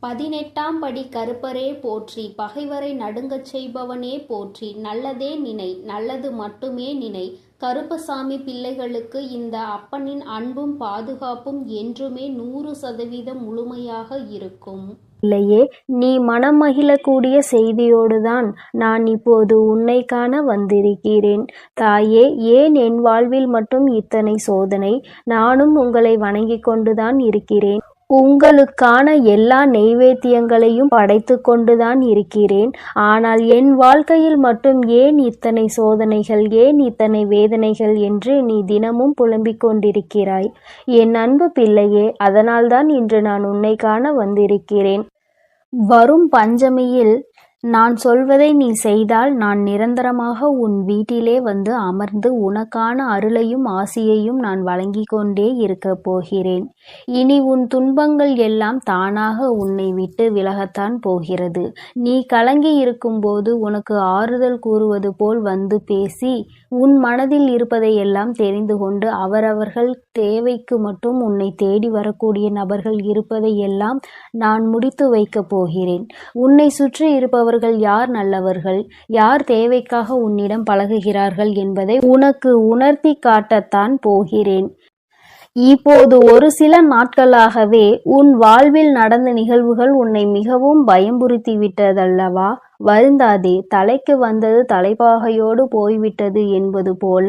18ஆம் படி கருப்பரே போற்றி, பகைவரை நடுங்கச் செய்பவனே போற்றி, நல்லதே நினை, நல்லது மட்டுமே நினை. கருப்பசாமி பிள்ளைகளுக்கு இந்த அப்பனின் அன்பும் பாதுகாப்பும் என்றுமே 100% முழுமையாக இருக்கும். இல்லையே, நீ மனம் மகிழக்கூடிய செய்தியோடுதான் நான் இப்போது உன்னை காண வந்திருக்கிறேன். தாயே, ஏன் என் வாழ்வில் மட்டும் இத்தனை சோதனை? நானும் உங்களை வணங்கிக் கொண்டுதான் இருக்கிறேன். உங்களுக்கான எல்லா நெய்வேத்தியங்களையும் படைத்து கொண்டுதான் இருக்கிறேன். ஆனால் என் வாழ்க்கையில் மட்டும் ஏன் இத்தனை சோதனைகள், ஏன் இத்தனை வேதனைகள் என்று நீ தினமும் புலம்பிக் கொண்டிருக்கிறாய். என் அன்பு பிள்ளையே, அதனால்தான் இன்று நான் உன்னை காண வந்திருக்கிறேன். வரும் பஞ்சமியில் நான் சொல்வதை நீ செய்தால் நான் நிரந்தரமாக உன் வீட்டிலே வந்து அமர்ந்து உனக்கான அருளையும் ஆசியையும் நான் வழங்கிக் கொண்டே இருக்கப் போகிறேன். இனி உன் துன்பங்கள் எல்லாம் தானாக உன்னை விட்டு விலகத்தான் போகிறது. நீ கலங்கி இருக்கும்போது உனக்கு ஆறுதல் கூறுவது போல் வந்து பேசி உன் மனதில் இருப்பதையெல்லாம் தெரிந்து கொண்டு அவரவர்கள் தேவைக்கு மட்டும் உன்னை தேடி வரக்கூடிய நபர்கள் இருப்பதையெல்லாம் நான் முடித்து வைக்கப் போகிறேன். உன்னை சுற்றி இருப்பவர்கள் யார் நல்லவர்கள், யார் தேவைக்காக உன்னிடம் பழகுகிறார்கள் என்பதை உனக்கு உணர்த்தி காட்டத்தான் போகிறேன். இப்போது ஒரு சில நாட்களாகவே உன் வாழ்வில் நடந்த நிகழ்வுகள் உன்னை மிகவும் பயம்புறுத்தி விட்டதல்லவா? வருந்தாதே. தலைக்கு வந்தது தலைப்பாகையோடு போய்விட்டது என்பது போல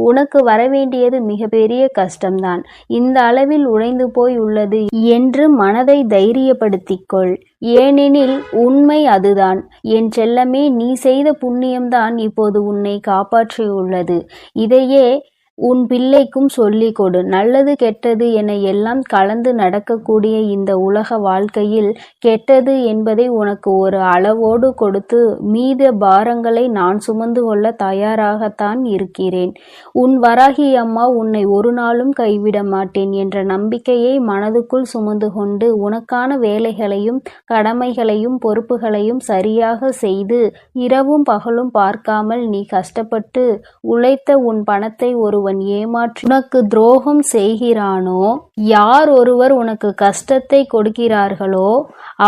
உனக்கு வரவேண்டியது மிகப்பெரிய கஷ்டம்தான் இந்த அளவில் உடைந்து போய் உள்ளது என்று மனதை தைரியப்படுத்திக்கொள். ஏனெனில் உண்மை அதுதான். என் செல்லமே, நீ செய்த புண்ணியம்தான் இப்போது உன்னை காப்பாற்றியுள்ளது. இதையே உன் பிள்ளைக்கும் சொல்லிக் கொடு. நல்லது கெட்டது என எல்லாம் கலந்து நடக்கக்கூடிய இந்த உலக வாழ்க்கையில் கெட்டது என்பதை உனக்கு ஒரு அளவோடு கொடுத்து மீத பாரங்களை நான் சுமந்து கொள்ள தயாராகத்தான் இருக்கிறேன். உன் வராகி அம்மா உன்னை ஒரு நாளும் கைவிட மாட்டேன் என்ற நம்பிக்கையை மனதுக்குள் சுமந்து கொண்டு உனக்கான வேலைகளையும் கடமைகளையும் பொறுப்புகளையும் சரியாக செய்து இரவும் பகலும் பார்க்காமல் நீ கஷ்டப்பட்டு உழைத்த உன் பணத்தை ஒருவன் ஏமாற்றி உனக்கு துரோகம் செய்கிறானோ, யார் ஒருவர் உனக்கு கஷ்டத்தை கொடுக்கிறார்களோ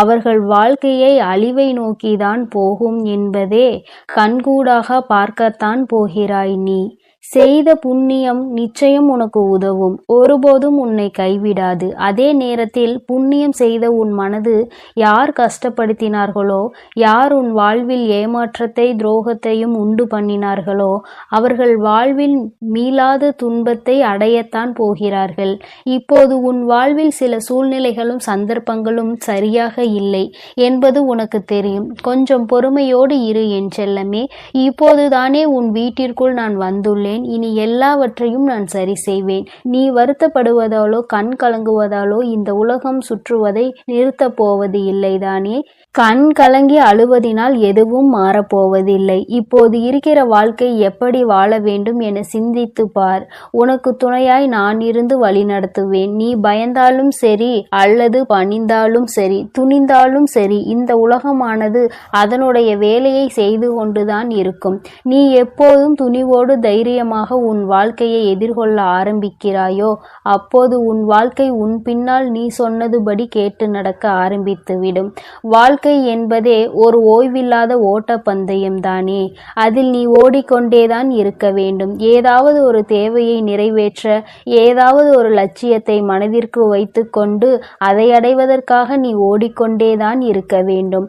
அவர்கள் வாழ்க்கையை அழிவை நோக்கிதான் போகும் என்பதே கண்கூடாக பார்க்கத்தான் போகிறாய். நீ செய்த புண்ணியம் நிச்சயம் உனக்கு உதவும், ஒருபோதும் உன்னை கைவிடாது. அதே நேரத்தில் புண்ணியம் செய்த உன் மனது யார் கஷ்டப்படுத்தினார்களோ, யார் உன் வாழ்வில் ஏமாற்றத்தை துரோகத்தையும் உண்டு பண்ணினார்களோ அவர்கள் வாழ்வில் மீளாத துன்பத்தை அடையத்தான் போகிறார்கள். இப்போது உன் வாழ்வில் சில சூழ்நிலைகளும் சந்தர்ப்பங்களும் சரியாக இல்லை என்பது உனக்கு தெரியும். கொஞ்சம் பொறுமையோடு இரு என் செல்லமே. இப்போதுதானே உன் வீட்டிற்குள் நான் வந்துள்ளேன். இனி எல்லாவற்றையும் நான் சரி செய்வேன். நீ வருத்தப்படுவதாலோ கண் கலங்குவதாலோ இந்த உலகம் சுற்றுவதை நிறுத்தப் போவது இல்லைதானே? கண் கலங்கி அழுவதினால் எதுவும் மாறப்போவதில்லை. இப்போது இருக்கிற வாழ்க்கை எப்படி வாழ வேண்டும் என சிந்தித்து பார். உனக்கு துணையாய் நான் இருந்து வழி நடத்துவேன். நீ பயந்தாலும் சரி, அல்லது பணிந்தாலும் சரி, துணிந்தாலும் சரி, இந்த உலகமானது அதனுடைய வேலையை செய்து கொண்டுதான் இருக்கும். நீ எப்போதும் துணிவோடு தைரியமாக உன் வாழ்க்கையை எதிர்கொள்ள ஆரம்பிக்கிறாயோ அப்போது உன் வாழ்க்கை உன் பின்னால் நீ சொன்னதுபடி கேட்டு நடக்க ஆரம்பித்துவிடும். வாழ்க்கை என்பதே ஒரு ஓய்வில்லாத ஓட்டப்பந்தயம் தானே. அதில் நீ ஓடிக்கொண்டேதான் இருக்க வேண்டும். ஏதாவது ஒரு தேவையை நிறைவேற்ற, ஏதாவது ஒரு லட்சியத்தை மனதிற்கு வைத்து கொண்டு அதை அடைவதற்காக நீ ஓடிக்கொண்டேதான் இருக்க வேண்டும்.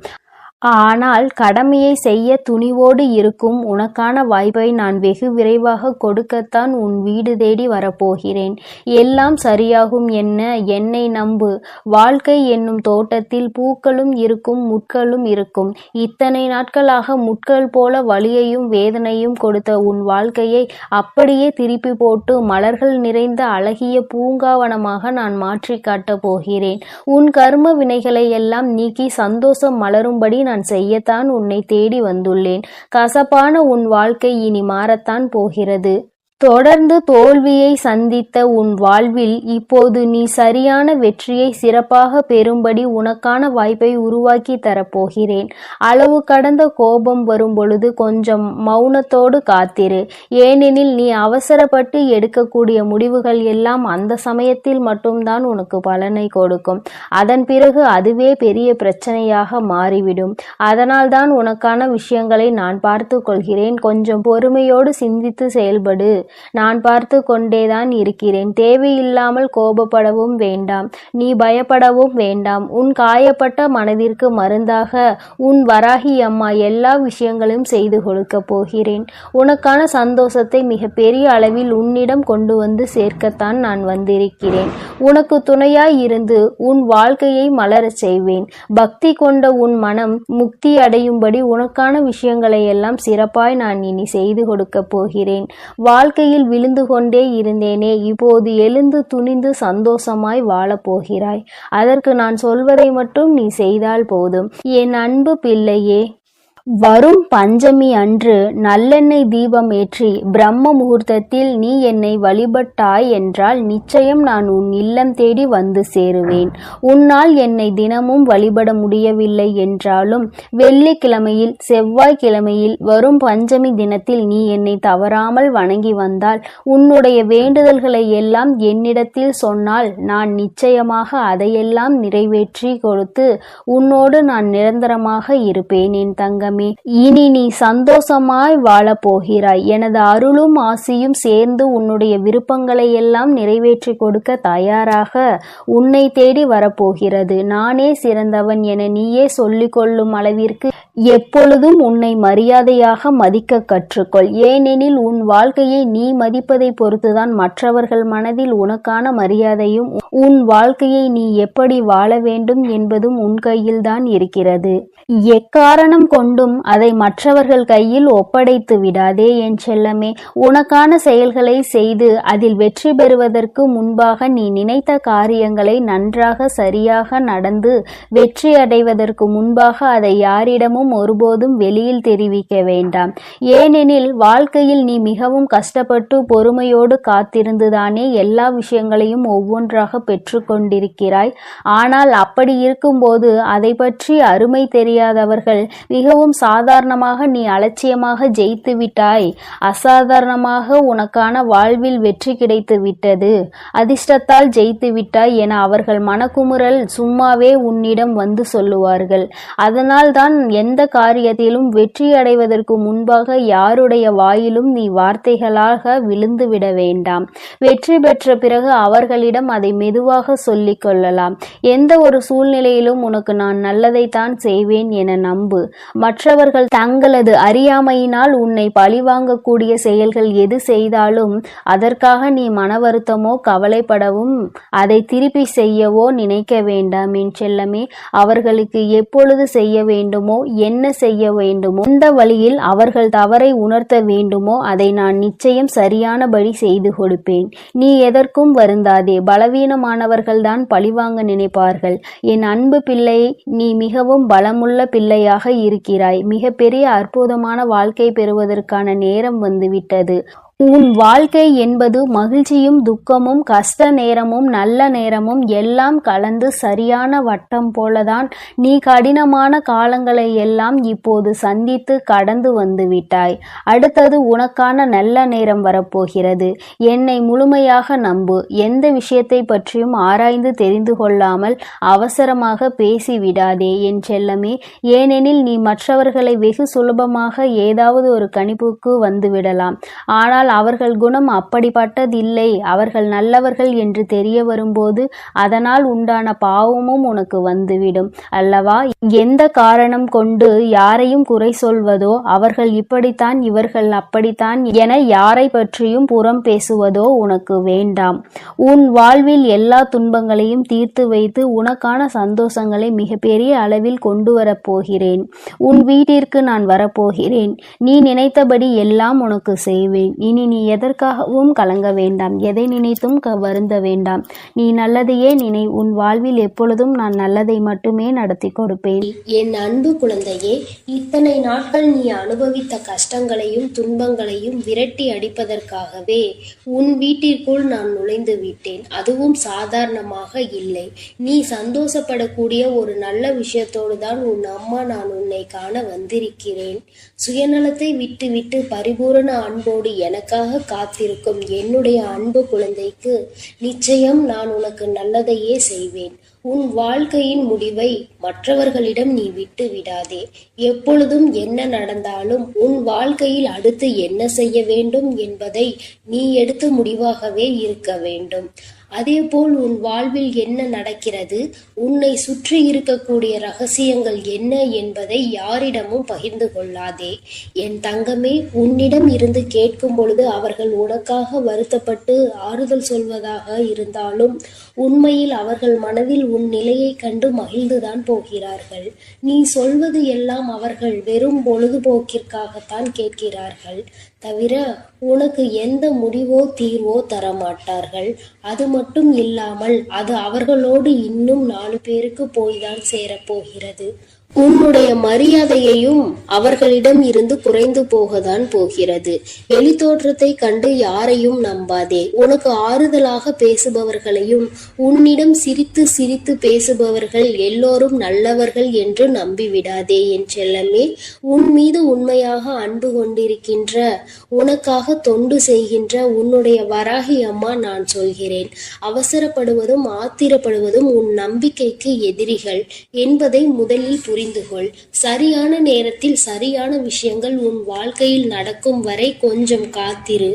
ஆனால் கடமையை செய்ய துணிவோடு இருக்கும் உனக்கான வாய்ப்பை நான் வெகு விரைவாக கொடுக்கத்தான் உன் வீடு தேடி வரப்போகிறேன். எல்லாம் சரியாகும். என்னை நம்பு. வாழ்க்கை என்னும் தோட்டத்தில் பூக்களும் இருக்கும், முட்களும் இருக்கும். இத்தனை நாட்களாக முட்கள் போல வலியையும் வேதனையும் கொடுத்த உன் வாழ்க்கையை அப்படியே திருப்பி போட்டு மலர்கள் நிறைந்த அழகிய பூங்காவனமாக நான் மாற்றி காட்டப் போகிறேன். உன் கர்ம வினைகளை எல்லாம் நீக்கி சந்தோஷம் மலரும்படி நான் செய்யத்தான் உன்னை தேடி வந்துள்ளேன். கசப்பான உன் வாழ்க்கை இனி மாறத்தான் போகிறது. தொடர்ந்து தோல்வியை சந்தித்த உன் வாழ்வில் இப்போது நீ சரியான வெற்றியை சிறப்பாக பெறும்படி உனக்கான வாய்ப்பை உருவாக்கி தரப்போகிறேன். அளவு கடந்த கோபம் வரும் பொழுது கொஞ்சம் மௌனத்தோடு காத்திரு. ஏனெனில் நீ அவசரப்பட்டு எடுக்கக்கூடிய முடிவுகள் எல்லாம் அந்த சமயத்தில் மட்டும்தான் உனக்கு பலனை கொடுக்கும். அதன் பிறகு அதுவே பெரிய பிரச்சனையாக மாறிவிடும். அதனால்தான் உனக்கான விஷயங்களை நான் பார்த்து கொள்கிறேன். கொஞ்சம் பொறுமையோடு சிந்தித்து செயல்படு. நான் பார்த்து கொண்டேதான் இருக்கிறேன். தேவையில்லாமல் கோபப்படவும் வேண்டாம். நீ பயப்படவும் வேண்டாம். உன் காயப்பட்ட மனதிற்கு மருந்தாக உன் வராகி அம்மா எல்லா விஷயங்களையும் செய்து கொடுக்க போகிறேன். உனக்கான சந்தோஷத்தை மிக பெரிய அளவில் உன்னிடம் கொண்டு வந்து சேர்க்கத்தான் நான் வந்திருக்கிறேன். உனக்கு துணையாய் இருந்து உன் வாழ்க்கையை மலரச் செய்வேன். பக்தி கொண்ட உன் மனம் முக்தி அடையும்படி உனக்கான விஷயங்களை எல்லாம் சிறப்பாய் நான் இனி செய்து கொடுக்க போகிறேன். வாழ்க்கையில் விழுந்து கொண்டே இருந்தேனே, இப்போது எழுந்து துணிந்து சந்தோஷமாய் வாழப்போகிறாய். அதற்கு நான் சொல்வதை மட்டும் நீ செய்தால் போதும். என் அன்பு பிள்ளையே, வரும் பஞ்சமி அன்று நல்லெண்ணெய் தீபம் ஏற்றி பிரம்ம முகூர்த்தத்தில் நீ என்னை வழிபட்டாய் என்றால் நிச்சயம் நான் உன் இல்லம் தேடி வந்து சேருவேன். உன்னால் என்னை தினமும் வழிபட முடியவில்லை என்றாலும் வெள்ளிக்கிழமையில் செவ்வாய்க்கிழமையில் வரும் பஞ்சமி தினத்தில் நீ என்னை தவறாமல் வணங்கி வந்தால் உன்னுடைய வேண்டுதல்களை எல்லாம் என்னிடத்தில் சொன்னால் நான் நிச்சயமாக அதையெல்லாம் நிறைவேற்றி கொடுத்து உன்னோடு நான் நிரந்தரமாக இருப்பேன். என் தங்கம், இனி நீ சந்தோஷமாய் வாழப் போகிறாய். எனது அருளும் ஆசியும் சேர்ந்து உன்னுடைய விருப்பங்களை எல்லாம் நிறைவேற்றி கொடுக்க தயாராக உன்னை தேடி வரப்போகிறது. நானே சிறந்தவன் என நீயே சொல்லிக் கொள்ளும் அளவிற்கு எப்பொழுதும் உன்னை மரியாதையாக மதிக்க கற்றுக்கொள். ஏனெனில் உன் வாழ்க்கையை நீ மதிப்பதை பொறுத்துதான் மற்றவர்கள் மனதில் உனக்கான மரியாதையும் உன் வாழ்க்கையை நீ எப்படி வாழ வேண்டும் என்பதும் உன் கையில்தான் இருக்கிறது. எக்காரணம் கொண்டும் அதை மற்றவர்கள் கையில் ஒப்படைத்து விடாதே என் செல்லமே. உனக்கான செயல்களை செய்து அதில் வெற்றி பெறுவதற்கு முன்பாக நீ நினைத்த காரியங்களை நன்றாக சரியாக நடந்து வெற்றி அடைவதற்கு முன்பாக அதை யாரிடமும் ஒருபோதும் வெளியில் தெரிவிக்க வேண்டாம். ஏனெனில் வாழ்க்கையில் நீ மிகவும் கஷ்டப்பட்டு பொறுமையோடு காத்திருந்துதானே எல்லா விஷயங்களையும் ஒவ்வொன்றாக பெற்று கொண்டிருக்கிறாய். ஆனால் அப்படி இருக்கும்போது அதை பற்றி அருமை தெரியாதவர்கள் மிகவும் சாதாரணமாக நீ அலட்சியமாக ஜெயித்து விட்டாய், அசாதாரணமாக உனக்கான வாழ்வில் வெற்றி கிடைத்து விட்டது, அதிர்ஷ்டத்தால் ஜெயித்து விட்டாய் என அவர்கள் மனக்குமுறல் சும்மாவே உன்னிடம் வந்து சொல்லுவார்கள். அதனால் தான் எந்த காரியத்திலும் வெற்றி அடைவதற்கு முன்பாக யாருடைய வாயிலும் நீ வார்த்தைகளாக விழுந்து விட வேண்டாம். வெற்றி பெற்ற பிறகு அவர்களிடம் அதை மெதுவாக சொல்லிக் கொள்ளலாம். எந்த ஒரு சூழ்நிலையிலும் உனக்கு நான் நல்லதைத்தான் செய்வேன் என நம்பு. மற்றவர்கள் தங்களது அறியாமையினால் உன்னை பழிவாங்கக்கூடிய செயல்கள் எது செய்தாலும் அதற்காக நீ மன வருத்தமோ கவலைப்படவும் அதை திருப்பி செய்யவோ நினைக்க வேண்டாம் என் செல்லமே. அவர்களுக்கு எப்பொழுது செய்ய வேண்டுமோ என்ன செய்ய வேண்டுமோ எந்த வழியில் அவர்கள் தவறை உணர்த்த வேண்டுமோ அதை நான் நிச்சயம் சரியானபடி செய்து கொடுப்பேன். நீ எதற்கும் வருந்தாதே. பலவீனமானவர்கள்தான் பழிவாங்க நினைப்பார்கள். என் அன்பு பிள்ளை, நீ மிகவும் பலமுள்ள பிள்ளையாக இருக்கிறாய். மிகப்பெரிய அற்புதமான வாழ்க்கை பெறுவதற்கான நேரம் வந்துவிட்டது. உன் வாழ்க்கை என்பது மகிழ்ச்சியும் துக்கமும் கஷ்ட நேரமும் நல்ல நேரமும் எல்லாம் கலந்து சரியான வட்டம் போலதான். நீ கடினமான காலங்களை எல்லாம் இப்போது சந்தித்து கடந்து வந்து விட்டாய். அடுத்தது உனக்கான நல்ல நேரம் வரப்போகிறது. என்னை முழுமையாக நம்பு. எந்த விஷயத்தை பற்றியும் ஆராய்ந்து தெரிந்து கொள்ளாமல் அவசரமாக பேசிவிடாதே என் செல்லமே. ஏனெனில் நீ மற்றவர்களை வெகு சுலபமாக ஏதாவது ஒரு கணிப்புக்கு வந்துவிடலாம். ஆனால் அவர்கள் குணம் அப்படிப்பட்டதில்லை. அவர்கள் நல்லவர்கள் என்று தெரிய வரும்போது அதனால் உண்டான பாவமும் உனக்கு வந்துவிடும் அல்லவா? எந்த காரணம் கொண்டு யாரையும் குறை சொல்வதோ, அவர்கள் இப்படித்தான் இவர்கள் அப்படித்தான் என யாரை பற்றியும் புறம் பேசுவதோ உனக்கு வேண்டாம். உன் வாழ்வில் எல்லா துன்பங்களையும் தீர்த்து வைத்து உனக்கான சந்தோஷங்களை மிகப்பெரிய அளவில் கொண்டு வரப்போகிறேன். உன் வீட்டிற்கு நான் வரப்போகிறேன். நீ நினைத்தபடி எல்லாம் உனக்கு செய்வேன். இனி நீ எதற்காகவும் கலங்க வேண்டாம், எதை நினைத்தும் வருந்த வேண்டாம். நீ நல்லதையே நினை. உன் வாழ்வில் எப்பொழுதும் நான் நல்லதை மட்டுமே நடத்தி கொடுப்பேன். என் அன்பு குழந்தையே, இத்தனை நாட்கள் நீ அனுபவித்த கஷ்டங்களையும் துன்பங்களையும் விரட்டி அடிப்பதற்காகவே உன் வீட்டிற்குள் நான் நுழைந்து விட்டேன். அதுவும் சாதாரணமாக இல்லை. நீ சந்தோஷப்படக்கூடிய ஒரு நல்ல விஷயத்தோடு தான் உன் அம்மா நான் உன்னை காண வந்திருக்கிறேன். சுயநலத்தை விட்டுவிட்டு பரிபூரண அன்போடு எனக்காக காத்திருக்கும் என்னுடைய அன்பு குழந்தைக்கு நிச்சயம் நான் உனக்கு நல்லதையே செய்வேன். உன் வாழ்க்கையின் முடிவை மற்றவர்களிடம் நீ விட்டு விடாதே. எப்பொழுதும் என்ன நடந்தாலும் உன் வாழ்க்கையில் அடுத்து என்ன செய்ய வேண்டும் என்பதை நீ எடுத்த முடிவாகவே இருக்க வேண்டும். அதேபோல் உன் வாழ்வில் என்ன நடக்கிறது, உன்னை சுற்றி இருக்கக்கூடிய ரகசியங்கள் என்ன என்பதை யாரிடமும் பகிர்ந்து கொள்ளாதே. என் தங்கமே, உன்னிடம் இருந்து கேட்கும் பொழுது அவர்கள் உனக்காக வருத்தப்பட்டு ஆறுதல் சொல்வதாக இருந்தாலும் உண்மையில் அவர்கள் மனதில் உன் நிலையை கண்டு மகிழ்ந்துதான் போகிறார்கள். நீ சொல்வது எல்லாம் அவர்கள் வெறும் பொழுதுபோக்கிற்காகத்தான் கேட்கிறார்கள், தவிர உனக்கு எந்த முடிவோ தீர்வோ தரமாட்டார்கள். அது மட்டும் இல்லாமல் அது அவர்களோடு இன்னும் 4 பேருக்கு போய்தான் சேரப்போகிறது. உன்னுடைய மரியாதையையும் அவர்களிடம் இருந்து குறைந்து போகத்தான் போகிறது. வெளித்தோற்றத்தை கண்டு யாரையும் நம்பாதே. உனக்கு ஆறுதலாக பேசுபவர்களையும் உன்னிடம் சிரித்து சிரித்து பேசுபவர்கள் எல்லோரும் நல்லவர்கள் என்று நம்பிவிடாதே என் செல்லமே. உன் மீது உண்மையாக அன்பு கொண்டிருக்கின்ற, உனக்காக தொண்டு செய்கின்ற உன்னுடைய வராகி அம்மா நான் சொல்கிறேன், அவசரப்படுவதும் ஆத்திரப்படுவதும் உன் நம்பிக்கைக்கு எதிரிகள் என்பதை முதலில் புரிந்து கொள். சரியான நேரத்தில் சரியான விஷயங்கள் உன் வாழ்க்கையில் நடக்கும் வரை கொஞ்சம் காத்திரு.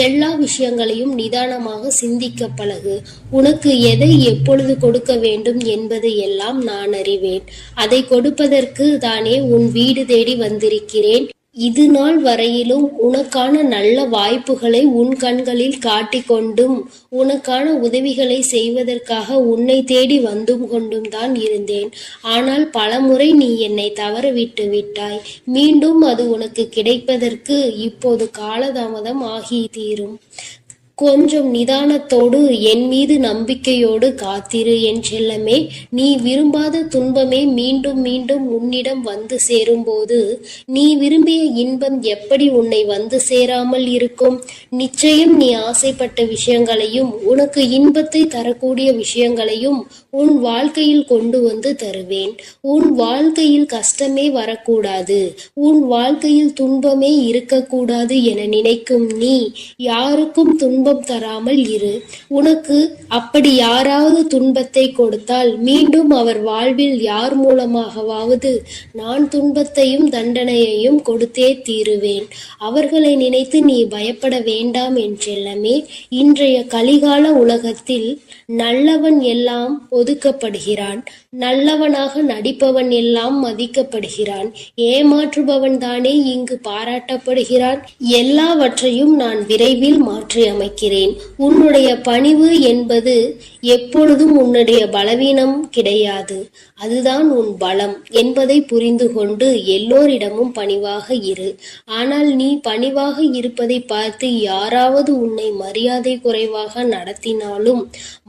எல்லா விஷயங்களையும் நிதானமாக சிந்திக்க பழகு. உனக்கு எதை எப்பொழுது கொடுக்க வேண்டும் என்பது எல்லாம் நான் அறிவேன். அதை கொடுப்பதற்கு தானே உன் வீடு தேடி வந்திருக்கிறேன். இது நாள் வரையிலும் உனக்கான நல்ல வாய்ப்புகளை உன் கண்களில் காட்டிக்கொண்டும் உனக்கான உதவிகளை செய்வதற்காக உன்னை தேடி வந்தும் கொண்டும் தான் இருந்தேன். ஆனால் பலமுறை நீ என்னை தவறவிட்டு விட்டாய். மீண்டும் அது உனக்கு கிடைப்பதற்கு இப்போது காலதாமதம் ஆகி தீரும். கொஞ்சம் நிதானத்தோடு என் மீது நம்பிக்கையோடு காத்திரு என் செல்லமே. நீ விரும்பாத துன்பமே மீண்டும் மீண்டும் உன்னிடம் வந்து சேரும்போது நீ விரும்பிய இன்பம் எப்படி உன்னை வந்து சேராமல் இருக்கும்? நிச்சயம் நீ ஆசைப்பட்ட விஷயங்களையும் உனக்கு இன்பத்தை தரக்கூடிய விஷயங்களையும் உன் வாழ்க்கையில் கொண்டு வந்து தருவேன். உன் வாழ்க்கையில் கஷ்டமே வரக்கூடாது, உன் வாழ்க்கையில் துன்பமே இருக்கக்கூடாது என நினைக்கும் நீ யாருக்கும் துன்பம் தராமல் இரு. உனக்கு அப்படி யாராவது துன்பத்தை கொடுத்தால் மீண்டும் அவர் வாழ்வில் யார் மூலமாகவாவது நான் துன்பத்தையும் தண்டனையையும் கொடுத்தே தீருவேன். அவர்களை நினைத்து நீ பயப்பட வேண்டாம் என்றெல்லாமே. இன்றைய கலிகால உலகத்தில் நல்லவன் எல்லாம் ஒதுக்கப்படுகிறான், நல்லவனாக நடிப்பவன் எல்லாம் மதிக்கப்படுகிறான், ஏமாற்றுபவன் தானே இங்கு பாராட்டப்படுகிறான். எல்லாவற்றையும் நான் விரைவில் மாற்றி அமைக்கிறேன். உன்னுடைய பணிவு என்பது எப்பொழுதும் உன்னுடைய பலவீனம் கிடையாது, அதுதான் உன் பலம் என்பதை புரிந்து கொண்டு எல்லோரிடமும் பணிவாக இரு. ஆனால் நீ பணிவாக இருப்பதை பார்த்து யாராவது உன்னை மரியாதை குறைவாக நடத்தினாலும்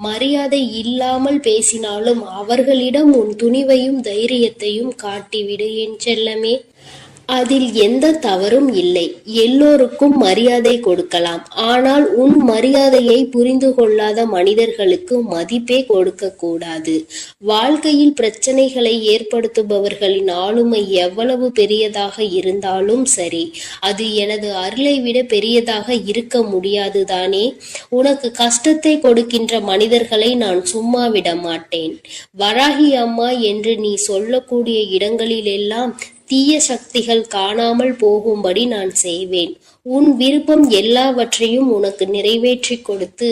மரியாதை இல்லாமல் பேசினாலும் அவர்களிடம் உன் துணிவையும் தைரியத்தையும் காட்டிவிடு என் செல்லமே. அதில் எந்த தவறும் இல்லை. எல்லோருக்கும் மரியாதை கொடுக்கலாம். ஆனால் உன் மரியாதையை புரிந்து கொள்ளாத மனிதர்களுக்கு மதிப்பே கொடுக்க கூடாது. வாழ்க்கையில் பிரச்சனைகளை ஏற்படுத்துபவர்களின் ஆளுமை எவ்வளவு பெரியதாக இருந்தாலும் சரி, அது எனது அருளை விட பெரியதாக இருக்க முடியாது தானே. உனக்கு கஷ்டத்தை கொடுக்கின்ற மனிதர்களை நான் சும்மா விட மாட்டேன். வராகி அம்மா என்று நீ சொல்லக்கூடிய இடங்களிலெல்லாம் தீய சக்திகள் காணாமல் போகும்படி நான் செய்வேன். உன் விருப்பம் எல்லாவற்றையும் உனக்கு நிறைவேற்றி கொடுத்து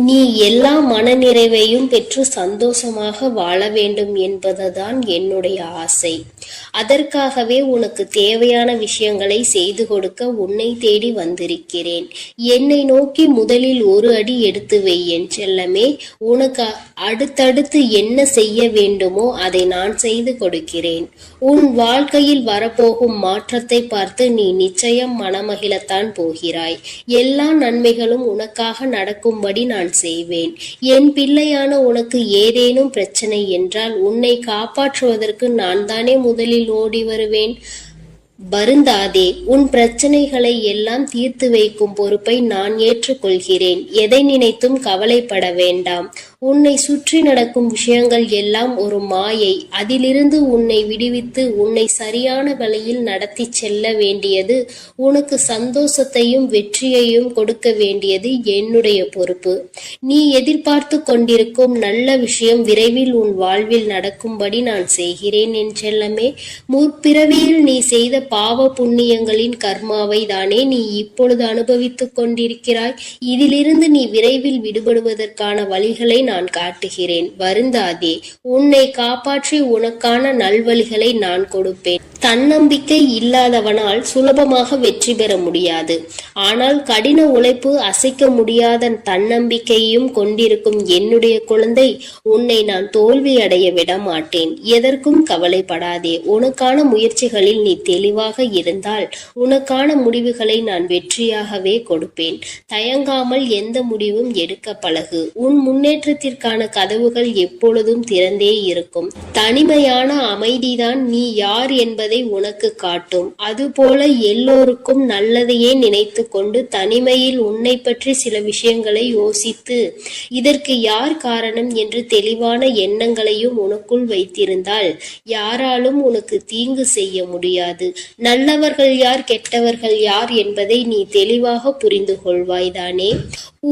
நீ எல்லா மனநிறைவையும் பெற்று சந்தோஷமாக வாழ வேண்டும் என்பதுதான் என்னுடைய ஆசை. அதற்காகவே உனக்கு தேவையான விஷயங்களை செய்து கொடுக்க உன்னை தேடி வந்திருக்கிறேன். என்னை நோக்கி முதலில் ஒரு அடி எடுத்து வை என் செல்லமே. உனக்கு அடுத்தடுத்து என்ன செய்ய வேண்டுமோ அதை நான் செய்து கொடுக்கிறேன். உன் வாழ்க்கையில் வரப்போகும் மாற்றத்தை பார்த்து நீ நிச்சயம் மனமகிழத்தான் போகிறாய். எல்லா நன்மைகளும் உனக்காக நடக்கும்படி நான் செய்வேன். என் பிள்ளையான உனக்கு ஏதேனும் பிரச்சனை என்றால் உன்னை காப்பாற்றுவதற்கு நான் தானே முதலில் ஓடி வருவேன். வருந்தாதே. உன் பிரச்சனைகளை எல்லாம் தீர்த்து வைக்கும் பொறுப்பை நான் ஏற்றுக்கொள்கிறேன். எதை நினைத்தும் கவலைப்பட வேண்டாம். உன்னை சுற்றி நடக்கும் விஷயங்கள் எல்லாம் ஒரு மாயை. அதிலிருந்து உன்னை விடுவித்து உன்னை சரியான வழியில் நடத்தி செல்ல வேண்டியது, உனக்கு சந்தோஷத்தையும் வெற்றியையும் கொடுக்க வேண்டியது என்னுடைய பொறுப்பு. நீ எதிர்பார்த்து கொண்டிருக்கும் நல்ல விஷயம் விரைவில் உன் வாழ்வில் நடக்கும்படி நான் செய்கிறேன் என் செல்லமே. முற்பிறவியில் நீ செய்த பாவ புண்ணியங்களின் கர்மாவை தானே நீ இப்பொழுது அனுபவித்துக் கொண்டிருக்கிறாய். இதிலிருந்து நீ விரைவில் விடுபடுவதற்கான வழிகளை நான் காட்டுகிறேன். வருந்தாதே. உன்னை காப்பாற்றி உனக்கான நல்வழிகளை நான் கொடுப்பேன். தன்னம்பிக்கை இல்லாதவனால் சுலபமாக வெற்றி பெற முடியாது. ஆனால் கடின உழைப்பு, அசைக்க முடியாத தன்னம்பிக்கையும் கொண்டிருக்கும் என்னுடைய குழந்தை, உன்னை நான் தோல்வி அடைய விட மாட்டேன். எதற்கும் கவலைப்படாதே. உனக்கான முயற்சிகளில் நீ தெளிவாக இருந்தால் உனக்கான முடிவுகளை நான் வெற்றியாகவே கொடுப்பேன். தயங்காமல் எந்த முடிவும் எடுக்க பழகு. உன் முன்னேற்றத்திற்கான கதவுகள் எப்பொழுதும் திறந்தே இருக்கும். தனிமையான அமைதிதான் நீ யார் என்பதை உனக்கு காட்டும். அதுபோல எல்லோருக்கும் நல்லதையே நினைத்து கொண்டு தனிமையில் உன்னை பற்றி சில விஷயங்களை யோசித்து இதற்கு யார் காரணம் என்று தெளிவான எண்ணங்களையும் உனக்குள் வைத்திருந்தால் யாராலும் உனக்கு தீங்கு செய்ய முடியாது. நல்லவர்கள் யார், கெட்டவர்கள் யார் என்பதை நீ தெளிவாக புரிந்து கொள்வாய்தானே.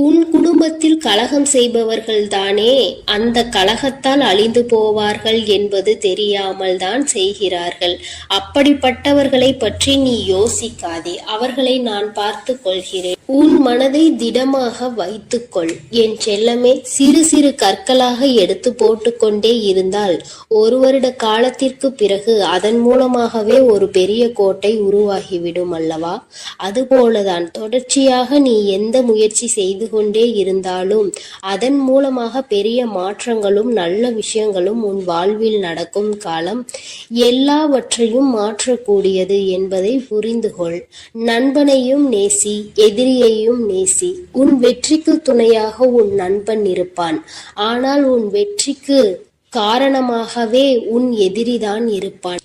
உன் குடும்பத்தில் கலகம் செய்பவர்கள் தானே அந்த கலகத்தால் அழிந்து போவார்கள் என்பது தெரியாமல் தான் செய்கிறார்கள். அப்படிப்பட்டவர்களை பற்றி நீ யோசிக்காதே. அவர்களை நான் பார்த்து கொள்கிறேன். உன் மனதை திடமாக வைத்துக்கொள் என் செல்லமே. சிறு சிறு கற்களாக எடுத்து போட்டுக்கொண்டே இருந்தால் ஒரு வருட காலத்திற்கு பிறகு அதன் மூலமாகவே ஒரு பெரிய கோட்டை உருவாகிவிடும் அல்லவா? அதுபோலதான் தொடர்ச்சியாக நீ எந்த முயற்சி செய்து கொண்டே இருந்தாலும் அதன் மூலமாக பெரிய மாற்றங்களும் நல்ல விஷயங்களும் உன் வாழ்வில் நடக்கும் காலம் எல்லாவற்றையும் மாற்றக்கூடியது என்பதை புரிந்து கொள். நண்பனையும் நேசி, எதிரியையும் நேசி. உன் வெற்றிக்கு துணையாக உன் நண்பன் இருப்பான். ஆனால் உன் வெற்றிக்கு காரணமாகவே உன் எதிரிதான் இருப்பான்.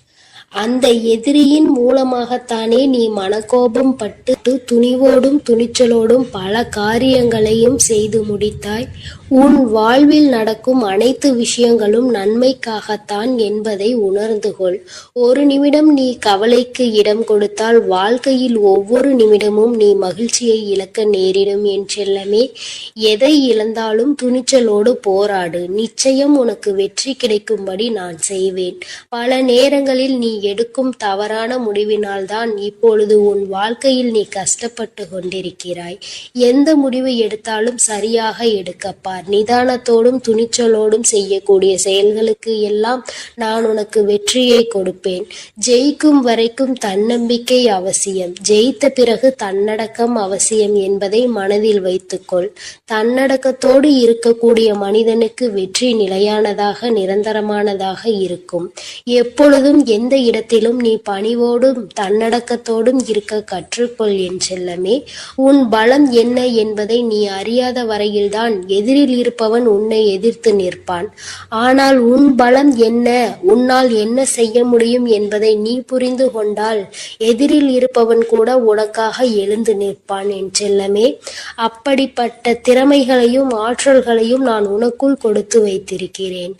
அந்த எதிரியின் மூலமாகத்தானே நீ மனக்கோபம் பட்டு துணிவோடும் துணிச்சலோடும் பல காரியங்களையும் செய்து முடித்தாய். உன் வாழ்வில் நடக்கும் அனைத்து விஷயங்களும் நன்மைக்காகத்தான் என்பதை உணர்ந்து கொள். ஒரு நிமிடம் நீ கவலைக்கு இடம் கொடுத்தால் வாழ்க்கையில் ஒவ்வொரு நிமிடமும் நீ மகிழ்ச்சியை இழக்க நேரிடும் என் செல்லமே. எதை இழந்தாலும் துணிச்சலோடு போராடு. நிச்சயம் உனக்கு வெற்றி கிடைக்கும்படி நான் செய்வேன். பல நேரங்களில் நீ எடுக்கும் தவறான முடிவினால்தான் இப்பொழுது உன் வாழ்க்கையில் நீ கஷ்டப்பட்டு கொண்டிருக்கிறாய். எந்த முடிவு எடுத்தாலும் சரியாக எடுக்கப்பார். நிதானத்தோடும் துணிச்சலோடும் செய்யக்கூடிய செயல்களுக்கு எல்லாம் நான் உனக்கு வெற்றியை கொடுப்பேன். ஜெயிக்கும் வரைக்கும் தன்னம்பிக்கை அவசியம். ஜெயித்த பிறகு தன்னடக்கம் அவசியம் என்பதை மனதில் வைத்துக்கொள். தன்னடக்கத்தோடு இருக்கக்கூடிய மனிதனுக்கு வெற்றி நிலையானதாக, நிரந்தரமானதாக இருக்கும். எப்பொழுதும் எந்த இடத்திலும் நீ பணிவோடும் தன்னடக்கத்தோடும் இருக்க கற்றுக்கொள் என் செல்லமே. உன் பலம் என்ன என்பதை நீ அறியாத வரையில்தான் எதிரில் இருப்பவன் உன்னை எதிர்த்து நிற்பான். ஆனால் உன் பலம் என்ன, உன்னால் என்ன செய்ய முடியும் என்பதை நீ புரிந்து கொண்டால் எதிரில் இருப்பவன் கூட உனக்காக எழுந்து நிற்பான் என் செல்லமே. அப்படிப்பட்ட திறமைகளையும் ஆற்றல்களையும் நான் உனக்குள் கொடுத்து வைத்திருக்கிறேன்.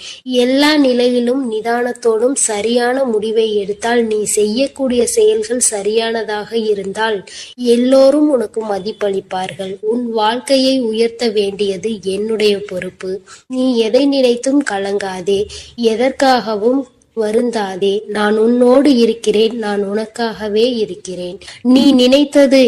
எல்லா நிலையிலும் நிதானத்தோடும் சரியான முடிவை எடுத்தால், நீ செய்யக்கூடிய செயல்கள் சரியானதாக இருந்தால் எல்லோரும் உனக்கு மதிப்பளிப்பார்கள். உன் வாழ்க்கையை உயர்த்த வேண்டியது என்னுடைய பொறுப்பு. நீ எதை நினைத்தும் கலங்காதே, எதற்காகவும் வருந்தாதே. நான் உன்னோடு இருக்கிறேன். நான் உனக்காகவே இருக்கிறேன். நீ நினைத்தது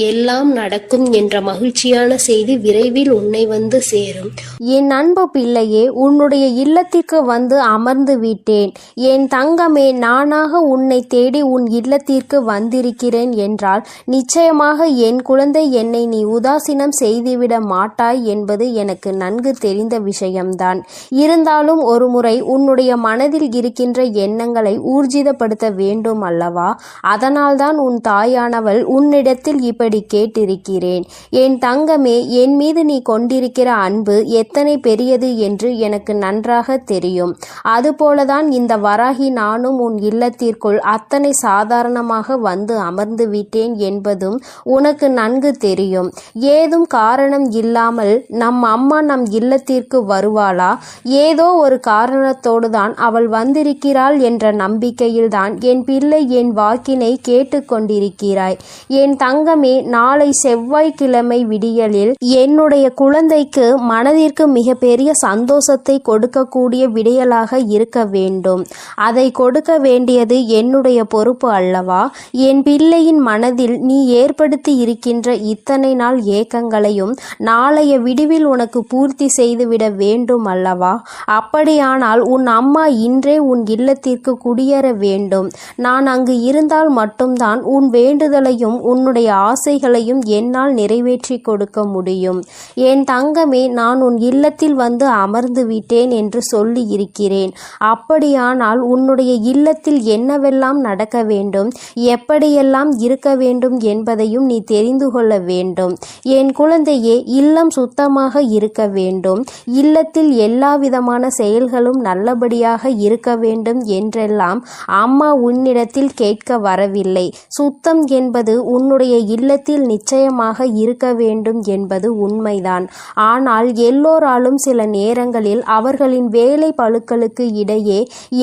எல்லாம் நடக்கும் என்ற மகிழ்ச்சியான செய்தி விரைவில் உன்னை வந்து சேரும். என் அன்பு பிள்ளையே, உன்னுடைய இல்லத்திற்கு வந்து அமர்ந்து விட்டேன். என் தங்கமே, நானாக உன்னை தேடி உன் இல்லத்திற்கு வந்திருக்கிறேன் என்றால் நிச்சயமாக என் குழந்தை, என்னை நீ உதாசீனம் செய்துவிட மாட்டாய் என்பது எனக்கு நன்கு தெரிந்த விஷயம்தான். இருந்தாலும் ஒரு முறை உன்னுடைய மனதில் இருக்கின்ற எண்ணங்களை ஊர்ஜிதப்படுத்த வேண்டும் அல்லவா? அதனால்தான் உன் தாயானவள் உன்னிடத்தில் இப்படி கேட்டிருக்கிறேன். என் தங்கமே, என் மீது நீ கொண்டிருக்கிற அன்பு எத்தனை பெரியது என்று எனக்கு நன்றாக தெரியும். அதுபோலதான் இந்த வராகி நானும் உன் இல்லத்திற்குள் அத்தனை சாதாரணமாக வந்து அமர்ந்து விட்டேன் என்பதும் உனக்கு நன்கு தெரியும். ஏதும் காரணம் இல்லாமல் நம் அம்மா நம் இல்லத்திற்கு வருவாளா? ஏதோ ஒரு காரணத்தோடு தான் அவள் வந்திருக்கிறாள் என்ற நம்பிக்கையில்தான் என் பிள்ளை என் வாக்கினை கேட்டுக்கொண்டிருக்கிறாய். என் தங்கமே, நாளை செவ்வாய்க்கிழமை விடியலில் என்னுடைய குழந்தைக்கு மனதிற்கு மிக பெரிய சந்தோஷத்தை கொடுக்கக்கூடிய விடியலாக இருக்க வேண்டும். அதை கொடுக்க வேண்டியது என்னுடைய பொறுப்பு அல்லவா? என் பிள்ளையின் மனதில் நீ ஏற்படுத்தி இருக்கின்ற இத்தனை நாள் ஏக்கங்களையும் நாளைய விடிவில் உனக்கு பூர்த்தி செய்துவிட வேண்டும் அல்லவா? அப்படியானால் உன் அம்மா இன்றே உன் இல்லத்திற்கு குடியேற வேண்டும். நான் அங்கு இருந்தால் மட்டும்தான் உன் வேண்டுதலையும் உன்னுடைய ஆசைகளையும் என்னால் நிறைவேற்றி கொடுக்க முடியும். என் தங்கமே, நான் உன் இல்லத்தில் வந்து அமர்ந்து விட்டேன் என்று சொல்லி இருக்கிறேன். அப்படியானால் உன்னுடைய இல்லத்தில் என்னவெல்லாம் நடக்க வேண்டும், எப்படியெல்லாம் இருக்க வேண்டும் என்பதையும் நீ தெரிந்து கொள்ள வேண்டும். என் குழந்தையே, இல்லம் சுத்தமாக இருக்க வேண்டும். இல்லத்தில் எல்லா விதமான செயல்களும் நல்லபடியாக இருக்க வேண்டும் என்றெல்லாம் அம்மா உன்னிடத்தில் கேட்க வரவில்லை. சுத்தம் என்பது உன்னுடைய இல்லத்தில் நிச்சயமாக இருக்க வேண்டும் என்பது உண்மைதான். ஆனால் எல்லோராலும் சில நேரங்களில் அவர்களின் வேலை பளுக்களுக்கு இடையே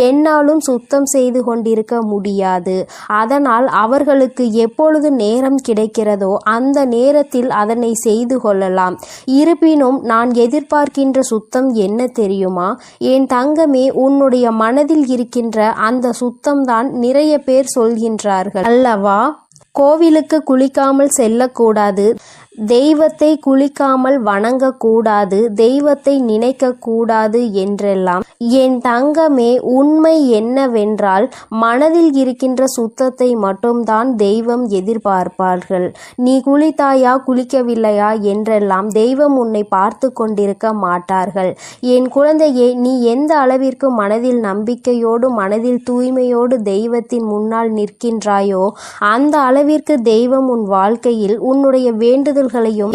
என்னாலும் சுத்தம் செய்து கொண்டிருக்க முடியாது. அதனால் அவர்களுக்கு எப்பொழுது நேரம் கிடைக்கிறதோ அந்த நேரத்தில் அதனை செய்து கொள்ளலாம். இருப்பினும் நான் எதிர்பார்க்கின்ற சுத்தம் என்ன தெரியுமா? என் தங்கமே, உன்னுடைய மனதில் இருக்கின்ற அந்த சுத்தம்தான் நிறைய பேர் சொல்கின்றார்கள் அல்லவா? கோவிலுக்கு குளிக்காமல் செல்லக்கூடாது, தெய்வத்தை குளிக்காமல் வணங்கக்கூடாது, தெய்வத்தை நினைக்கக்கூடாது என்றெல்லாம். என் தங்கமே, உண்மை என்னவென்றால் மனதில் இருக்கின்ற சுத்தத்தை மட்டும்தான் தெய்வம் எதிர்பார்ப்பார்கள். நீ குளித்தாயா குளிக்கவில்லையா என்றெல்லாம் தெய்வம் உன்னை பார்த்து கொண்டிருக்க மாட்டார்கள். என் குழந்தையே, நீ எந்த அளவிற்கு மனதில் நம்பிக்கையோடு மனதில் தூய்மையோடு தெய்வத்தின் முன்னால் நிற்கின்றாயோ அந்த அளவிற்கு தெய்வம் உன் வாழ்க்கையில் உன்னுடைய வேண்டுதல்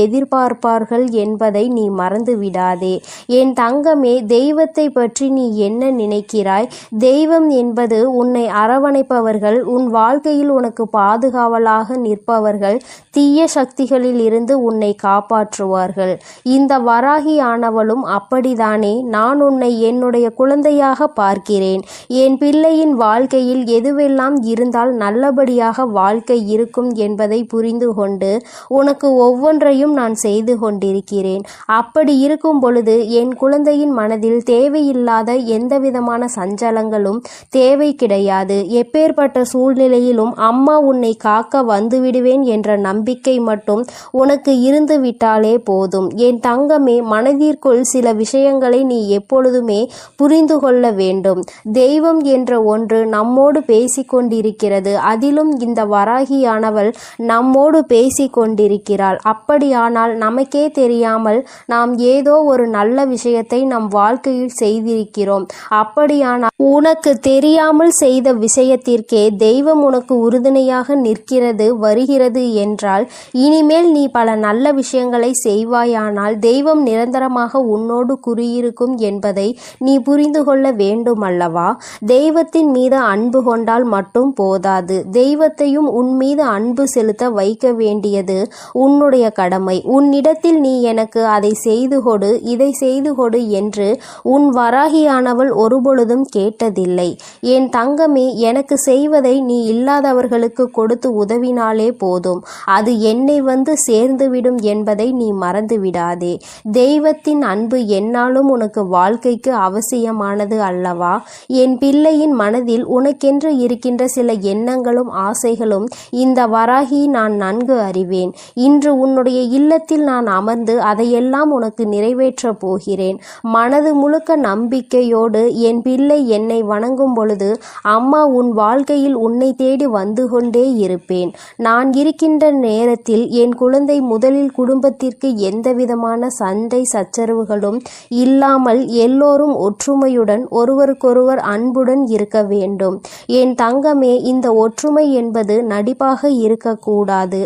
எதிர்பார்ப்பார்கள் என்பதை நீ மறந்து விடாதே. என் தங்கமே, தெய்வத்தை பற்றி நீ என்ன நினைக்கிறாய்? தெய்வம் என்பது உன்னை அரவணைப்பவர்கள், உன் வாழ்க்கையில் உனக்கு பாதுகாவலாக நிற்பவர்கள், தீய சக்திகளில் இருந்து உன்னை காப்பாற்றுவார்கள். இந்த வராகி ஆனவளும் அப்படித்தானே? நான் உன்னை என்னுடைய குழந்தையாக பார்க்கிறேன். என் பிள்ளையின் வாழ்க்கையில் எதுவெல்லாம் இருந்தால் நல்லபடியாக வாழ்க்கை இருக்கும் என்பதை புரிந்து கொண்டு உனக்கு ஒவ்வொன்றையும் நான் செய்து கொண்டிருக்கிறேன். அப்படி இருக்கும் பொழுது என் குழந்தையின் மனதில் தேவையில்லாத எந்தவிதமான சஞ்சலங்களும் தேவை கிடையாது. எப்பேற்பட்ட சூழ்நிலையிலும் அம்மா உன்னை காக்க வந்துவிடுவேன் என்ற நம்பிக்கை மட்டும் உனக்கு இருந்து விட்டாலே போதும். என் தங்கமே, மனதிற்குள் சில விஷயங்களை நீ எப்பொழுதுமே புரிந்து கொள்ள வேண்டும். தெய்வம் என்ற ஒன்று நம்மோடு பேசிக்கொண்டிருக்கிறது. அதிலும் இந்த வராகியானவள் நம்மோடு பேசிக்கொண்டிருக்கிறாள். அப்படியானால் நமக்கே தெரியாமல் நாம் ஏதோ ஒரு நல்ல விஷயத்தை நம் வாழ்க்கையில் செய்திருக்கிறோம். அப்படியானால் உனக்கு தெரியாமல் செய்த விஷயத்திற்கே தெய்வம் உனக்கு உறுதுணையாக நிற்கிறது வருகிறது என்றால் இனிமேல் நீ பல நல்ல விஷயங்களை செய்வாயானால் தெய்வம் நிரந்தரமாக உன்னோடு குறியிருக்கும் என்பதை நீ புரிந்து கொள்ள வேண்டும் அல்லவா? தெய்வத்தின் மீது அன்பு கொண்டால் மட்டும் போதாது, தெய்வத்தையும் உன் மீது அன்பு செலுத்த வைக்க வேண்டியது உன்னுடைய என்னுடைய கடமை. உன்னிடத்தில் நீ எனக்கு அதை செய்து கொடு, இதை செய்து கொடு என்று உன் வராகியானவள் ஒருபொழுதும் கேட்டதில்லை. என் தங்கமே, எனக்கு செய்வதை நீ இல்லாதவர்களுக்கு கொடுத்து உதவினாலே போதும், அது என்னை வந்து சேர்ந்துவிடும் என்பதை நீ மறந்து விடாதே. தெய்வத்தின் அன்பு என்னாலும் உனக்கு வாழ்க்கைக்கு அவசியமானது அல்லவா? என் பிள்ளையின் மனதில் உனக்கென்று இருக்கின்ற சில எண்ணங்களும் ஆசைகளும் இந்த வராகி நான் நன்கு அறிவேன். இன்று உன்னுடைய இல்லத்தில் நான் அமர்ந்து அதையெல்லாம் உனக்கு நிறைவேற்றப் போகிறேன். மனது முழுக்க நம்பிக்கையோடு என் பிள்ளை என்னை வணங்கும் பொழுது அம்மா உன் வாழ்க்கையில் உன்னை தேடி வந்து கொண்டே இருப்பேன். நான் இருக்கின்ற நேரத்தில் என் குழந்தை முதலில் குடும்பத்திற்கு எந்தவிதமான சண்டை சச்சரவுகளும் இல்லாமல் எல்லோரும் ஒற்றுமையுடன் ஒருவருக்கொருவர் அன்புடன் இருக்க வேண்டும். என் தங்கமே, இந்த ஒற்றுமை என்பது நடிப்பாக இருக்கக்கூடாது.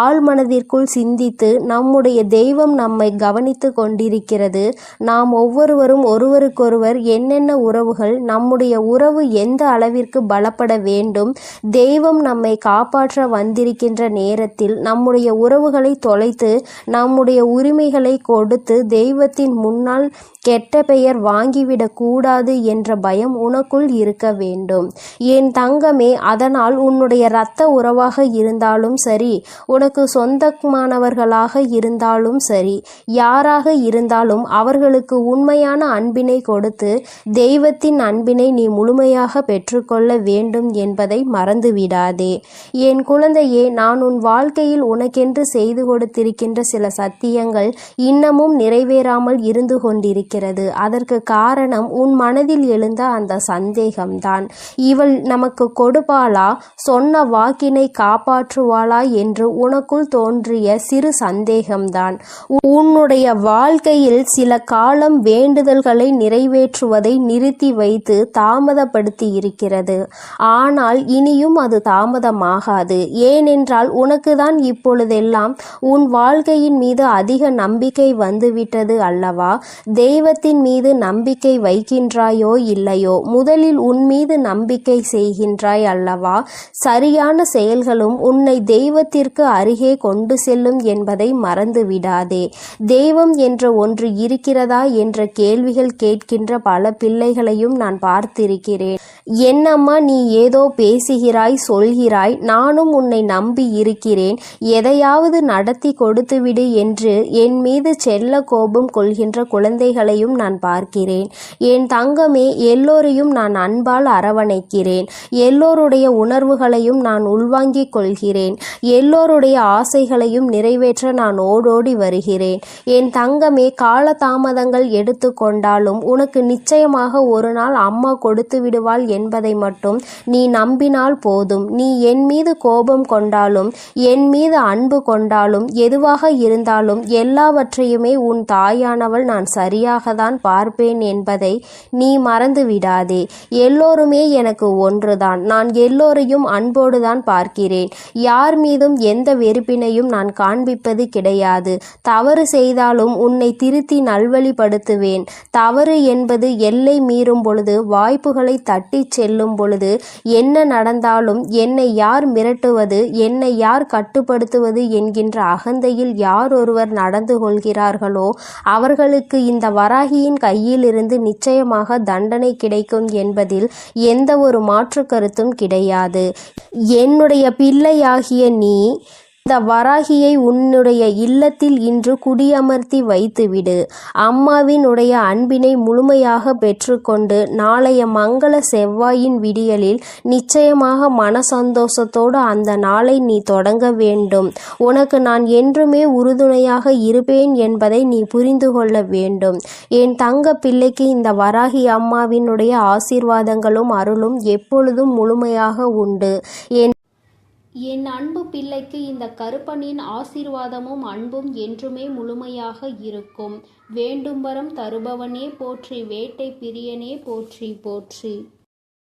ஆழ் மனதிற்குள் சிந்தித்து நம்முடைய தெய்வம் நம்மை கவனித்து கொண்டிருக்கிறது. நாம் ஒவ்வொருவரும் ஒருவருக்கொருவர் என்னென்ன உறவுகள், நம்முடைய உறவு எந்த அளவிற்கு பலப்பட வேண்டும், தெய்வம் நம்மை காப்பாற்ற வந்திருக்கின்ற நேரத்தில் நம்முடைய உறவுகளை தொலைத்து நம்முடைய உரிமைகளை கொடுத்து தெய்வத்தின் முன்னால் கெட்ட பெயர் வாங்கிவிடக் கூடாது என்ற பயம் உனக்குள் இருக்க வேண்டும். என் தங்கமே, அதனால் உன்னுடைய இரத்த உறவாக இருந்தாலும் சரி, உனக்கு சொந்தமானவர்களாக இருந்தாலும் சரி, யாராக இருந்தாலும் அவர்களுக்கு உண்மையான அன்பினை கொடுத்து தெய்வத்தின் அன்பினை நீ முழுமையாக பெற்றுக்கொள்ள வேண்டும் என்பதை மறந்துவிடாதே. என் குழந்தையே, நான் உன் வாழ்க்கையில் உனக்கென்று செய்து கொடுத்திருக்கின்ற சில சத்தியங்கள் இன்னமும் நிறைவேறாமல் இருந்து கொண்டிருக்கிறது. அதற்கு காரணம் உன் மனதில் எழுந்த அந்த சந்தேகம்தான். இவள் நமக்கு கொடுப்பாளா, சொன்ன வாக்கினை காப்பாற்றுவாளா என்று உனக்குள் தோன்றிய சிறு சந்தேகம்தான் உன்னுடைய வாழ்க்கையில் சில காலம் வேண்டுதல்களை நிறைவேற்றுவதை நிறுத்தி வைத்து தாமதப்படுத்தி இருக்கிறது. ஆனால் இனியும் அது தாமதமாகாது. ஏனென்றால் உனக்குதான் இப்பொழுதெல்லாம் உன் வாழ்க்கையின் மீது அதிக நம்பிக்கை வந்துவிட்டது அல்லவா? தெய்வத்தின் மீது நம்பிக்கை வைக்கின்றாயோ இல்லையோ, முதலில் உன் மீது நம்பிக்கை செய்கின்றாய் அல்லவா? சரியான செயல்களும் உன்னை தெய்வத்திற்கு அருகே கொண்டு செல்லும் என்பதை மறந்து விடாதே. தெய்வம் என்ற ஒன்று இருக்கிறதா என்ற கேள்விகள் கேட்கின்ற பல பிள்ளைகளையும் நான் பார்த்திருக்கிறேன். என்னம்மா நீ ஏதோ பேசுகிறாய், சொல்கிறாய், நானும் உன்னை நம்பி இருக்கிறேன், எதையாவது நடத்தி கொடுத்துவிடு என்று என் மீது செல்ல கோபம் கொள்கின்ற குழந்தைகளையும் நான் பார்க்கிறேன். என் தங்கமே, எல்லோரையும் நான் அன்பால் அரவணைக்கிறேன். எல்லோருடைய உணர்வுகளையும் நான் உள்வாங்கிக் கொள்கிறேன். எல்லோருடைய ஆசைகளையும் நிறைவேற்ற நான் ஓடோடி வருகிறேன். என் தங்கமே, காலதாமதங்கள் எடுத்து கொண்டாலும் உனக்கு நிச்சயமாக ஒரு நாள் அம்மா கொடுத்து விடுவாள் என்பதை மட்டும் நீ நம்பினால் போதும். நீ என் மீது கோபம் கொண்டாலும் என் மீது அன்பு கொண்டாலும் எதுவாக இருந்தாலும் எல்லாவற்றையுமே உன் தாயானவள் நான் சரியாக தான் பார்ப்பேன் என்பதை நீ மறந்து விடாதே. எல்லோருமே எனக்கு ஒன்றுதான். நான் எல்லோரையும் அன்போடுதான் பார்க்கிறேன். யார் மீதும் எந்த வெறுப்பினையும் நான் காண்பிப்பது கிடையாது. தவறு செய்தாலும் உன்னை திருத்தி நல்வழிப்படுத்துவேன். தவறு என்பது எல்லை மீறும் பொழுது, வாய்ப்புகளை தட்டி செல்லும் பொழுது, என்ன நடந்தாலும் என்னை யார் மிரட்டுவது, என்னை யார் கட்டுப்படுத்துவது என்கின்ற அகந்தையில் யார் ஒருவர் நடந்து கொள்கிறார்களோ அவர்களுக்கு இந்த வராகியின் கையிலிருந்து நிச்சயமாக தண்டனை கிடைக்கும் என்பதில் எந்த ஒரு மாற்று கருத்தும் கிடையாது. என்னுடைய பிள்ளையாகிய நீ இந்த வராகியை உன்னுடைய இல்லத்தில் இன்று குடியமர்த்தி வைத்துவிடு. அம்மாவினுடைய அன்பினை முழுமையாக பெற்றுக்கொண்டு நாளைய மங்கள செவ்வாயின் விடியலில் நிச்சயமாக மன சந்தோஷத்தோடு அந்த நாளை நீ தொடங்க வேண்டும். உனக்கு நான் என்றுமே உறுதுணையாக இருப்பேன் என்பதை நீ புரிந்து கொள்ள வேண்டும். என் தங்க பிள்ளைக்கு இந்த வராகி அம்மாவினுடைய ஆசீர்வாதங்களும் அருளும் எப்பொழுதும் முழுமையாக உண்டு. என் அன்பு பிள்ளைக்கு இந்த கருப்பனின் ஆசீர்வாதமும் அன்பும் என்றுமே முழுமையாக இருக்கும். வேண்டும் வரம் தருபவனே போற்றி, வேட்டை பிரியனே போற்றி போற்றி.